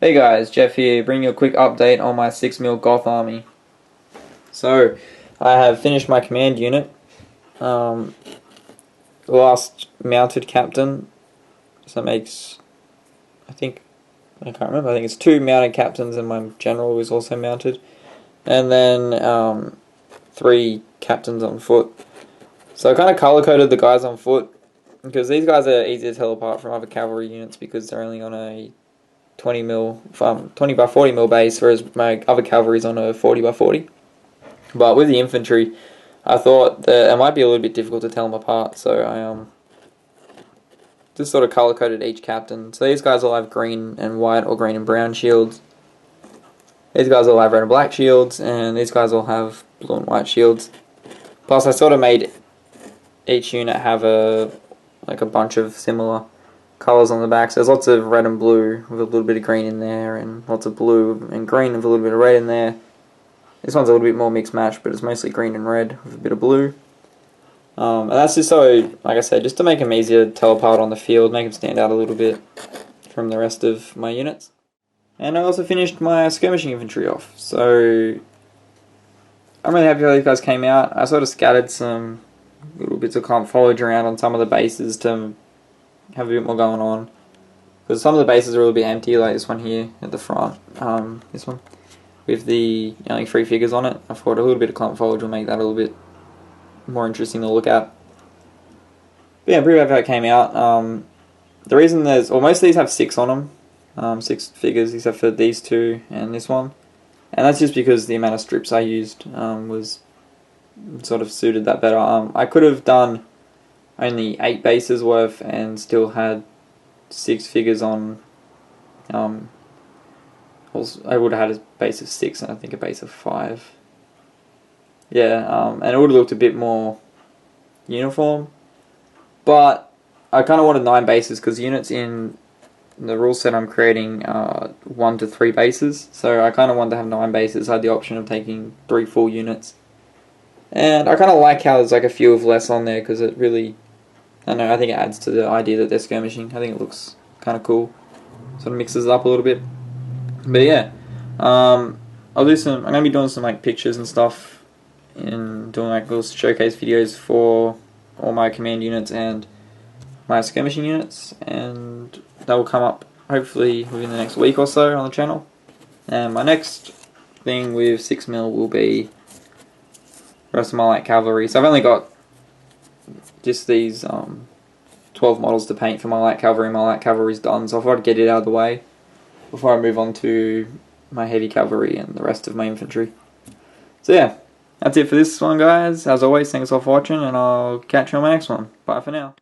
Hey guys, Jeff here, bringing you a quick update on my 6mm Goth Army. So, I have finished my command unit. The last mounted captain, so that makes, I can't remember, I think it's 2 mounted captains and my general is also mounted. And then 3 captains on foot. So I kind of color-coded the guys on foot, because these guys are easier to tell apart from other cavalry units because they're only on a 20 by 40 mil base, whereas my other cavalry is on a 40 by 40. But with the infantry, I thought that it might be a little bit difficult to tell them apart, so I just sort of color coded each captain. So these guys all have green and white or green and brown shields. These guys all have red and black shields, and these guys all have blue and white shields. Plus, I sort of made each unit have a bunch of similar colours on the back. So there's lots of red and blue with a little bit of green in there, and lots of blue and green with a little bit of red in there. This one's a little bit more mixed match, but it's mostly green and red with a bit of blue. And that's just so, like I said, just to make them easier to tell apart on the field, make them stand out a little bit from the rest of my units. And I also finished my skirmishing infantry off, so I'm really happy how these guys came out. I sort of scattered some little bits of clump foliage around on some of the bases to have a bit more going on, because some of the bases are a little bit empty, like this one here at the front, this one, with the only 3 figures on it. I thought a little bit of clump foliage will make that a little bit more interesting to look at. But yeah, I'm pretty happy how it came out. The reason most of these have 6 on them, 6 figures, except for these 2 and this one, and that's just because the amount of strips I used was sort of suited that better. I could have done only 8 bases worth and still had 6 figures on. I would have had a base of 6 and I think a base of 5. Yeah, and it would have looked a bit more uniform. But I kind of wanted 9 bases because units in the rule set I'm creating are 1 to 3 bases. So I kind of wanted to have 9 bases. I had the option of taking 3 full units. And I kind of like how there's like a few of less on there, because it really, I don't know, I think it adds to the idea that they're skirmishing. I think it looks kind of cool. Sort of mixes it up a little bit. But yeah, I'm going to be doing some like pictures and stuff, and doing like little showcase videos for all my command units and my skirmishing units, and that will come up hopefully within the next week or so on the channel. And my next thing with 6mm will be the rest of my light cavalry. So I've only got just these 12 models to paint for my light cavalry. My light cavalry's done, so I thought I'd get it out of the way before I move on to my heavy cavalry and the rest of my infantry. So yeah, that's it for this one, guys. As always, thanks all for watching, and I'll catch you on my next one. Bye for now.